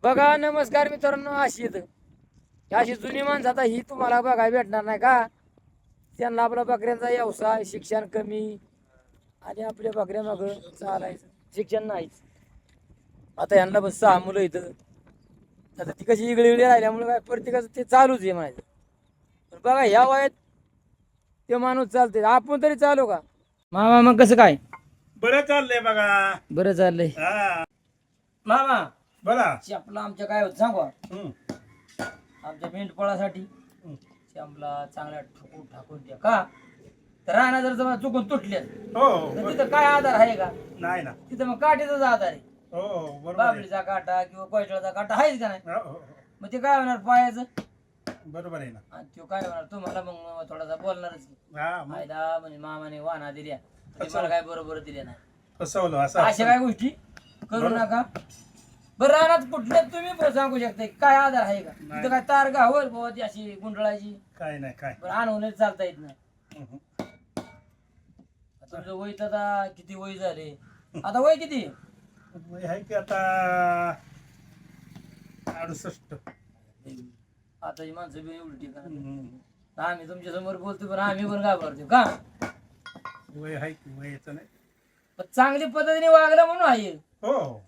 बघा नमस्कार मित्रांनो, अशी जुनी माणसं आता ही तुम्हाला बघायला भेटणार नाही का. त्यांना आपला बकऱ्यांचा व्यवसाय, शिक्षण कमी आणि आपल्या बकऱ्या माग चालायचं, शिक्षण नाहीच. आता यांना बस 6 मुलं इथं. आता ती कशी इगळी इगळी राहिल्यामुळे काय प्रत्येकाचं ते चालूच आहे म्हणायचं. पण बघा ह्या वयात ते माणूस चालते, आपण तरी चालू का मामा? मग कसं काय? बरं चाललंय बघा. बरं चाललंय हा मामा. बोला. आपलं आमच्या काय होत सांगू, हम्म. आमच्या मेंढपाळासाठी हम्म. आमला चांगल्या ठोकून ठाकून द्या का. तर राहणार जर समजा चुकून तुटल्या हो हो, तर बरं. तिथं काय आधार आहे का? नाही ना. तिथं मग काठीचाच आधार आहे. हो हो, बरोबर आहे. बाबलीचा काटा किंवा कोयटाचा काटा आहेच का नाही. हो, हो, हो. मग ते काय होणार पायाचं, बरोबर आहे ना. आणि तो काय होणार तुम्हाला मग थोडासा बोलणारच की. हा मग फायदा म्हणजे मामाने वाहना दिल्या म्हणजे मला काय बरोबर दिल्या नाही, फसवलं असं अशा असतं. काय गोष्टी करू नका. बरं राहणार कुठल्या तुम्ही पण सांगू शकता काय आधार आहे का? तिथं काय तार गावर बाबा ती अशी गुंडळायची काय नाही काय. बरं आणून चालता येत नाही. हम्म. तुमचं वय तर आता किती वय झाले? आता वय किती? वय आहे की आता 68. आताची माणसं बी उलटी का. हम्म. आम्ही तुमच्या समोर बोलतो पण आम्ही पण घाबरतो का. वय आहे की वयाचं नाही. पण चांगली पद्धतीने वागलं म्हणून आहे. हो हो.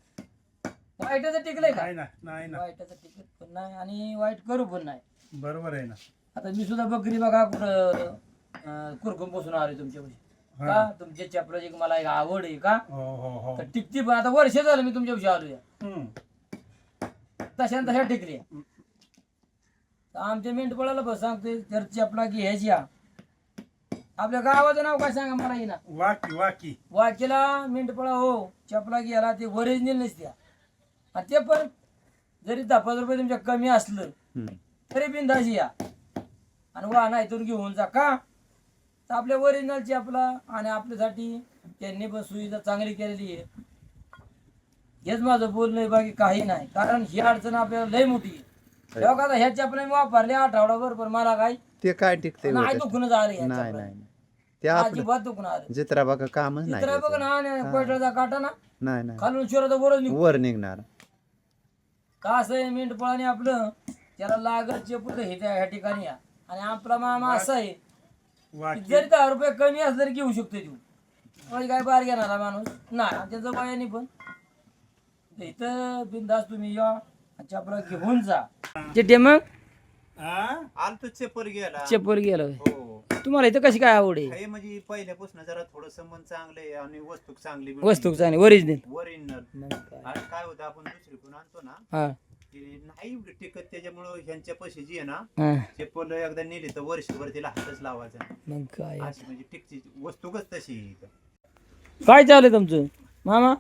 वाईटाचं टिकलंय का? नाही ना नाही ना. वाईटाचं टिकत पण नाही आणि वाईट करू पण नाही. बरोबर आहे ना. आता मी सुद्धा बकरी बघा कुठं कुरकुम बसून आलोय तुमच्यापाशी हा. का. तुमच्या चपलाची मला एक आवड आहे का. हो हो हो. तर टिकती पण आता वर्ष झालं मी तुमच्यापाशी आलोय. हम्म. तशा टिकली. आमच्या मेंढपाळाला बस सांगते तर चपला घ्यायची. आपल्या गावाचं नाव काय सांगा मला येईना. वाकी वाकी. वाकेला मेंढपाळा हो चपला घ्यायला ते ओरिजिनल नसत्या. आणि ते पण जरी 10-5 रुपये तुमच्या कमी असलं तरी बिंदाशी या आणि वाहना इथून घेऊन जा का. तर आपल्या ओरिजिनल चपला आणि आपल्यासाठी त्यांनी पण सुविधा चांगली केलेली आहे. हेच माझं बोलणं आहे, बाकी काही नाही. कारण ही अडचण आपल्याला लय मोठी आहे. तेव्हा का ह्या चपला मी वापरले आठवडाभर पण मला काय ते काय टिकते नाही दुखणं झालं. ह्या नाही चपला नाही ते आपलं अजिबात दुखणं आलं. जित्रा बघा कामच नाही चित्र बघ त्याचं. ना आणि कोयटाचा काटा ना नाही नाही खालून शिवराचा वरच निघतो. वर निघणार. का असं आहे मेंढपाळाने आपलं त्याला लागत चेपूट हे त्या ह्या ठिकाणी या. आणि आपला मामा असा आहे की वाकी. जरी 10 रुपये कमी असलं तरी घेऊ शकतो तू. म्हणजे काय बाहेर घेणारा माणूस नाही. आणि त्याचं वयाने पण इथं बिंदास तुम्ही या चपला घेऊन जा. चिठ्ठी मग हा. आलतो चप्पल गेला. चप्पल गेलो. हो तुम्हाला इथं कशी काय आवड आहे? हे म्हणजे पहिल्यापासून जरा थोडं मन चांगलं आहे आणि वस्तू चांगली वस्तू चांगली ओरिजिनल. ओरिजिनल. आणि काय होतं आपण दुसरी पण आणतो ना हा ती नाही एवढी टिकत. त्याच्यामुळं ह्यांच्या पैसे जी आहे ना हा चप्पल एकदा नेली तर वर्षभर तिला हातच लावायचा. मग काय अशी म्हणजे टिकची वस्तूच तशी आहे इथं. काय चालू तुमचं मामा?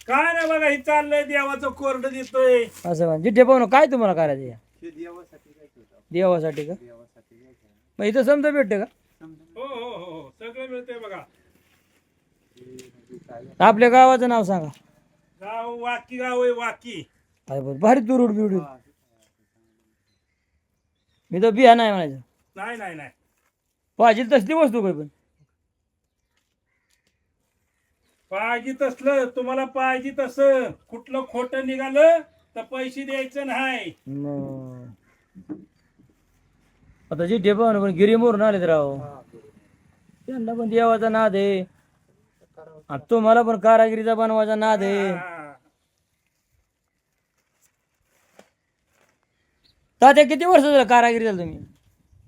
काय नाही बघा हे चाललंय देवाचं कोरडं देतोय. असं म्हणजे जिठे पाहून काय तुम्हाला करायचं या हे देवासाठी जायचं होतं. देवासाठी का? देवासाठी जायचं. मग इथं समजा भेटते का? हो हो हो हो, सगळं मिळतंय बघा. आपल्या गावाचं नाव सांगा. गाव वाकी गाव आहे वाकी. अरे बरं भारी तुरुड बिरुड. मी तर बिया नाही म्हणायचं. नाही नाही नाही. पाहिजे तसली वस्तू काय पण. पाहिजे तसलं तुम्हाला पाहिजे तसं कुठलं खोटं निघालं तर पैसे द्यायचं नाही. आता जिठे पाहून पण गिरी मोरून आले तर राव. त्यांना पण देवाचा नाद आहे आणि तुम्हाला पण कारागिरीचा बनवायचा नाद आहे. हा. तात्या किती वर्ष झालं कारागिरी झालं तुम्ही?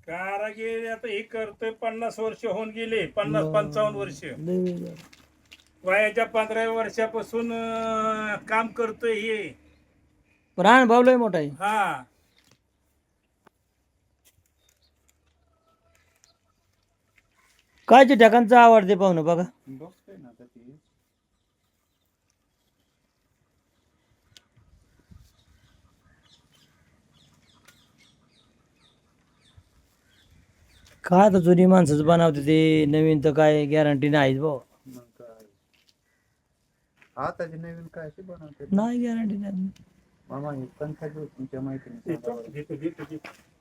कारागीर आता हे करतोय 50 वर्ष होऊन गेले. 50-55 वर्ष. वयाच्या 15व्या वर्षापासून काम करतोय हे. पण अनुभव लय मोठा आहे. हा. काय ठिकाणचं आवडते पाहुणं बघा. बघतोय ना आता ते. काय आता जुनी माणसंच बनवते ते, नवीन तर काय गॅरंटी नाहीच भाऊ. मग काय आताचे नवीन काय ते बनवते. नाही गॅरंटी नाही. मामा हे पंखा जो तुमच्या माहितीने देतो.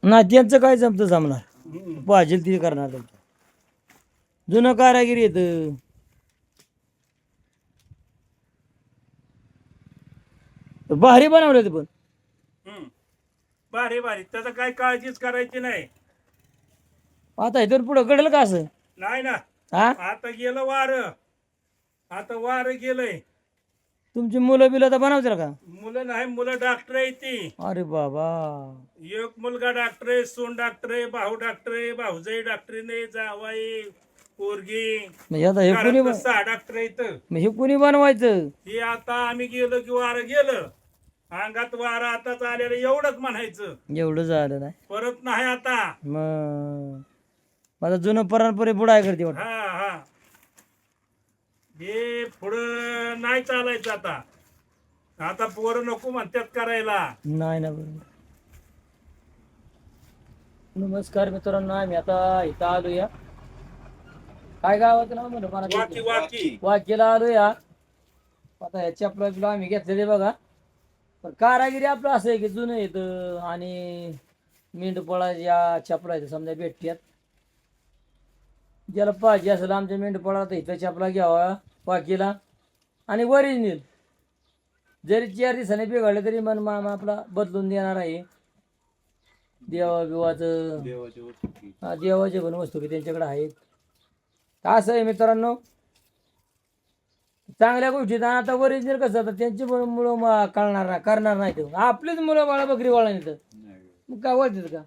नाही त्यांचं काय जमतं जमणार. हम्म. पाहिजे ती करणार त्यांचं. जुनं कारागिरी येत भारी बनवलं ते पण. भारी भारी, त्याचं काय काळजीच करायची नाही. आता इथून पुढं घडेल का असं? नाही ना, हा, आता गेलं वार, आता वार गेलंय. तुमची मुलं बिलं तर बनवतील का? मुलं नाही, मुलं डॉक्टर आहे ती. अरे बाबा, एक मुलगा डॉक्टर आहे, सून डॉक्टर आहे, भाऊ डॉक्टर आहे, भाऊजाई डॉक्टरीने, जावाई, पोरगी, म्हणजे आता हे कुणी घरातलं 6 डॉक्टर आहेत. मग हे कुणी बनवायचं? हे आता आम्ही गेलो की वारं गेलं, अंगात वारं आताच आलेलं एवढंच म्हणायचं, एवढं झालं नाही परत नाही आता. मग माझं जुनं परंपरे बुडाय करते वाटतं. हा हा, हे पुढं नाही चालायचं आता. आता पोरं नको म्हणतात करायला. नाही ना, बरोबर. नमस्कार मित्रांनो, आम्ही आता इथं आलो या, काय गावाचं नाव म्हणलं मला ते- वाकी वाकी वाकीला आलो या. आता ह्या चपला बिपला आम्ही घेतलेले बघा, पण कारागिरी आपलं असं आहे की जुनं येतं आणि मेंढपाळाच्या चपला येतं समजा भेटत्यात. ज्याला पाहिजे असेल आमच्या मेंढपाळा तर इथं चपला घ्यावा वाकीला, आणि ओरिजिनल जरी 4 दिवसाने बिघडले तरी मन मामा आपला बदलून देणार आहे. देवा बिवाचं, हा, देवाचे पण वस्तू की त्यांच्याकडे आहेत. असं आहे मित्रांनो, चांगल्या गोष्टी. आता ओरिजिनल कसं आता त्यांची मुलं कळणार नाही, करणार नाही ते. आपलीच मुलं बाळा बकरी वाळा येतं, मग काय वळतात का?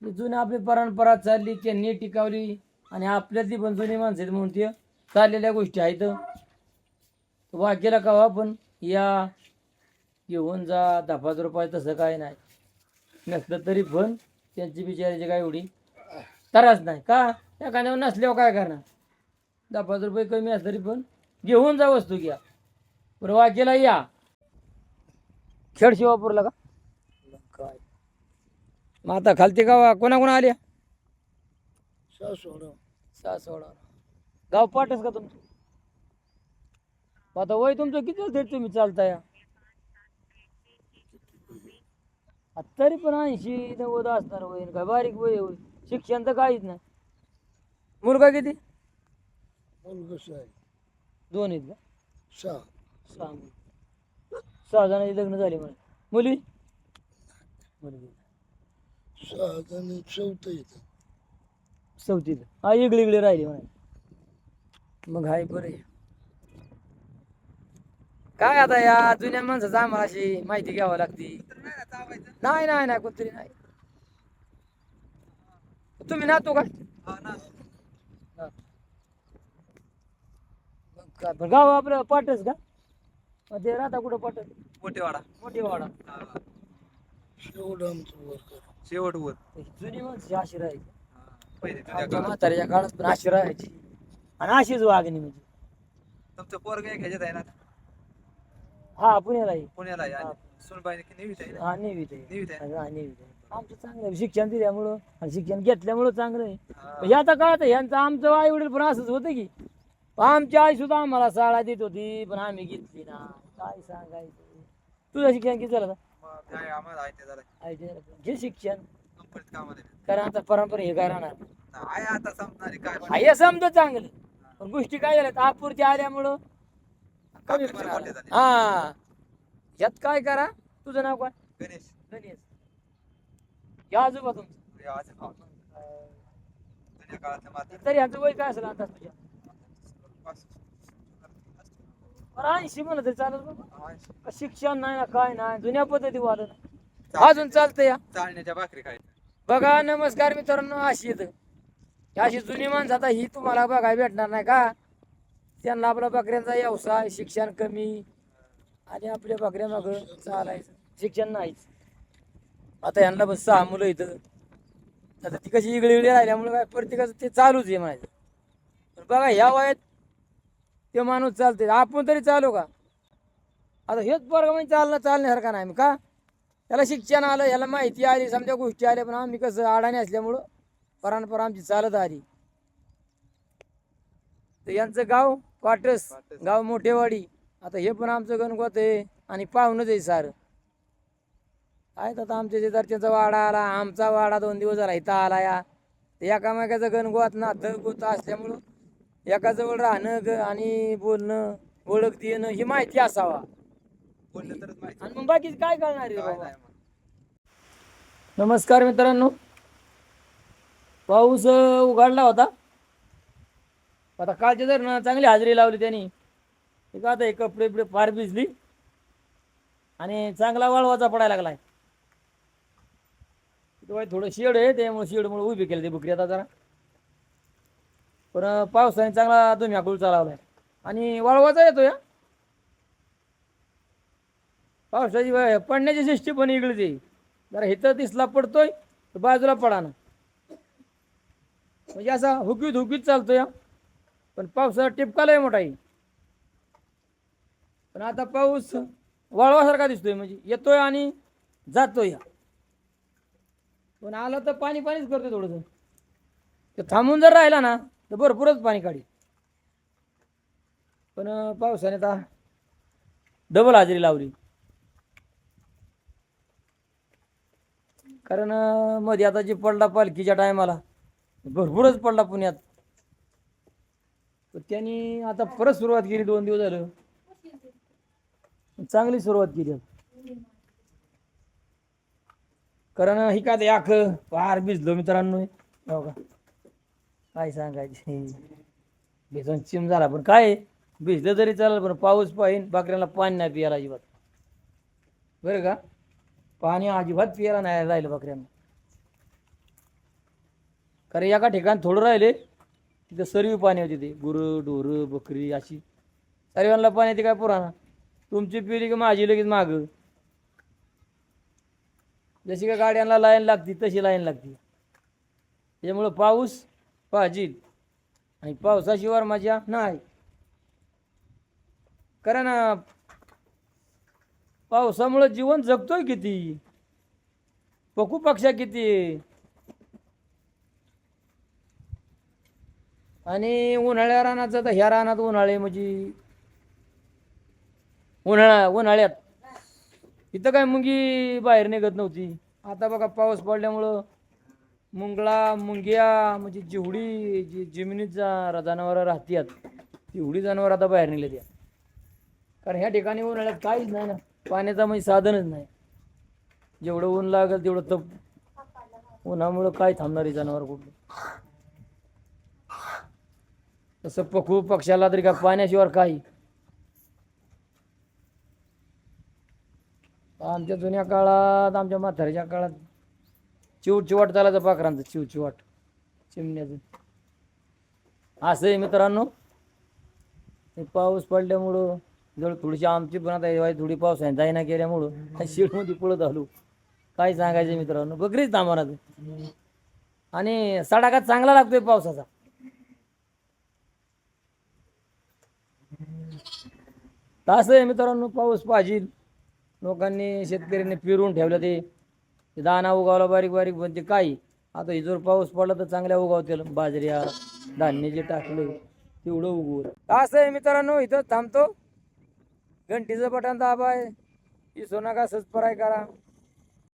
जुनी आपली परंपरा चालली, त्यांनी टिकावली, आणि आपल्यातली पण जुनी माणसं आहेत म्हणून ते चाललेल्या गोष्टी आहेत. वाक्याला कवा पण या घेऊन जा 10-5 रुपये, तसं काय नाही. नसलं तरी पण त्यांची बिचारायची काय एवढी त्रास नाही का, एखाद्यावर नसल्यावर काय करणार. 10-5 रुपये कमी असलं तरी पण घेऊन जा, वस्तू घ्या. बरं, वाकेला या. खेड शिवापूरला का काय? मग आता खालती गावा कोणा आल्या? सासवड. गाव पाठच का तुमचं? आता वय तुमचं किती असेल, तुम्ही चालताय? तरी पण 80-90 असणार वय, काय बारीक वय होय. शिक्षण तर काहीच नाही. मुलगा किती? दोन आहेत का? 6 मुली. 6 जणांची लग्न झाली मला. मुली? मुलगी 4थीत. हा, इकडे राहिली म्हणा. मग हाय बरं आहे. काय आता या जुन्या माणसाचं आम्हाला अशी माहिती घ्यावी लागती. नाही नाही नाही, कोणतरी नाही. तुम्ही नातो का? पण गाव आपलं पाटच का? ते राहता कुठं पाट? मोठेवाडा. शेवटवर जुनी माणसं अशी राहायची. आमच्या म्हाताऱ्याच्या काळात पण अशी राहायची, आणि अशीच वागणी म्हणजे. तुमचं पोरग एक ह्याच्यात आहे ना, हा, पुण्याला आहे. पुण्याला आहे, आणि सुनबाई नेहमीच आहे ना? हा, नेवीत आहे. नेहमीच आहे ना? हा, नेवीत आहे. आमचं चांगलं आहे. शिक्षण दिल्यामुळं आणि शिक्षण घेतल्यामुळं चांगलं आहे. म्हणजे आता काय आता यांचं आमचं आई वडील पण असंच होतं की, आमची आई सुद्धा आम्हाला शाळा देत होती, पण आम्ही घेतली ना. काय सांगायचं. तुझं शिक्षण किती झालं? मग काय आम्हाला आहे ते जरा आई घे शिक्षण, कंपनीत कामाला आहे. कारण आता परंपरा हे काय राहणार. आहे आता समजणारी काय हे समजा चांगलं, पण गोष्टी काय झाल्या आपुरती आल्यामुळं कमी आपली मोठे झाले. हा. यात काय करा. तुझं नाव काय? गणेश गणेश. या आजोबा तुमचं? हे आज जुन्या काळातल्या माती तरी ह्याचं वय काय असेल आता तुझ्या? 80 म्हणलं तरी चालत बाबा. शिक्षण नाही ना, काय नाही, जुन्या पद्धती वाढत अजून चालतं या. चालण्याच्या भाकरी खायच्या. बघा, नमस्कार मित्रांनो, अशी येतं अशी जुनी माणसं आता ही तुम्हाला बघायला भेटणार नाही का. त्यांना आपला बकऱ्यांचा व्यवसाय, शिक्षण कमी, आणि आपल्या बकऱ्या माग चालायचं, शिक्षण नाहीच. आता यांना बस 6 मुलं इथं. आता ती कशी इकडे राहिल्यामुळे काय प्रत्येकाचं ते चालूच आहे म्हणायचं. पण बघा, ह्या वयात ते माणूस चालते, आपण तरी चालू का? आता हेच पोरगा म्हणजे चालण्यासारखा नाही का. त्याला शिक्षण आलं, ह्याला माहिती आली, समजा गोष्टी आल्या, पण आम्ही कसं अडाणी असल्यामुळं परंपरा आमची चालत आली. तर यांचं गाव पाटस, गाव मोठेवाडी. आता हे पण आमचं गणगोत आहे, आणि पाहुणच आहे सारं. आहेत आता आमच्या शेजारच्यांचा वाडा आला, आमचा वाडा 2 दिवस झाला इथं आला या. एकामेकाचं गणगोत नातं गोत असल्यामुळं एकाजवळ राहणं आणि बोलणं, ओळख देणं ही माहिती असावा. बोललं तरच माहिती. आणि मग बाकी काय कळणार आहे काय बाबा. नाही मग. नमस्कार मित्रांनो, पाऊस उघडला होता. आता कालच्या जर ना चांगली हजेरी लावली त्यांनी. एक आता हे कपडे बिपडे फार भिजली आणि चांगला वाळवाचा पडायला लागलाय. थोडं शेड आहे, त्यामुळे शेडमुळे उभी केली ते बकरी आता जरा. पण पावसाने चांगला तुम्ही आकुळ चालवलाय आणि वाळवाचा येतो या पावसाची पडण्याची सिस्टीम पण इकडे ते जरा इथं दिसला पडतोय तर बाजूला पडा ना, म्हणजे असा हुकीत हुकीत चालतोय या. पण पावसाचा टिपका लय मोठा आहे. पण आता पाऊस वाळवासारखा दिसतोय, म्हणजे येतोय आणि जातोय या. पण आला तर पाणी पाणीच करतोय थोडंसं. ते थांबून जर राहिला ना तर भरपूरच पाणी काढी. पण पावसाने आता डबल हजेरी लावली. कारण मध्ये आता जे पडला पालखीच्या टायमाला भरपूरच पडला पुण्यात. त्यांनी आता परत सुरुवात केली, 2 दिवस झालं चांगली सुरुवात केली. कारण ही का ते आख फार भिजलो मित्रांनो. हो का, काय सांगायचे, भिजून चिम झाला. पण काय भिजलं तरी चालेल, पण पाऊस पाहिजे. बकऱ्याला पाणी नाही पियाला अजिबात, बरं का. पाणी अजिबात पियाला नाही राहिलं बकऱ्यांना. कारण एका ठिकाणी थोडं राहिले तिथं सर्व पाणी होते. ते गुरं ढोरं बकरी अशी सर्वांना पाणी येते. काय पुराणा तुमची पिली की माझी लगेच माग. जशी का गाड्यांना लाईन लागती तशी लाईन लागती. त्यामुळं पाऊस पाहिजे आणि पावसाशिवाय मजा नाही. कारण पावसामुळे जीवन जगतोय किती, पशु पक्ष्या किती. आणि उन्हाळ्या रानाचं तर ह्या रानात उन्हाळे म्हणजे उन्हाळ्यात इथं काय मुंगी बाहेर निघत नव्हती. आता बघा पाऊस पडल्यामुळं मुंगळा मुंग्या म्हणजे जेवढी जी जमिनीत जनावरं राहतात तेवढी जनावर आता बाहेर निघले त्या. कारण ह्या ठिकाणी उन्हाळ्यात काहीच नाही ना, पाण्याचं म्हणजे साधनच नाही. जेवढं ऊन लागेल तेवढं तप, उन्हामुळं काय थांबणारी जनावर कुठलं. तसं पशु पक्ष्याला तरी का पाण्याशिवाय काही. आमच्या जुन्या काळात, आमच्या म्हाताऱ्याच्या काळात चिवचिवाट चालायचं पाखरांचं, चिवचिवाट चिमण्याचं. असं आहे मित्रांनो, पाऊस पडल्यामुळं जवळ थोडीशी आमची पण आता थोडी पावसाने जाईना केल्यामुळं शेडमध्ये पळत आलो. काय सांगायचं मित्रांनो, बकरीच थांबणार. आणि सडाका चांगला लागतोय पावसाचा. असं आहे मित्रांनो, पाऊस पाहिजे. लोकांनी शेतकऱ्यांनी पिरून ठेवलं ते दाना उगावला बारीक बारीक. पण ते काही आता हे जर पाऊस पडला तर चांगल्या उगावतील. बाजऱ्या धान्य जे टाकलं तेवढं उगवलं. असं आहे मित्रांनो, इथं थांबतो. घंटीचं बटन दाबाय, विसरू नका, सबस्क्राईब करा.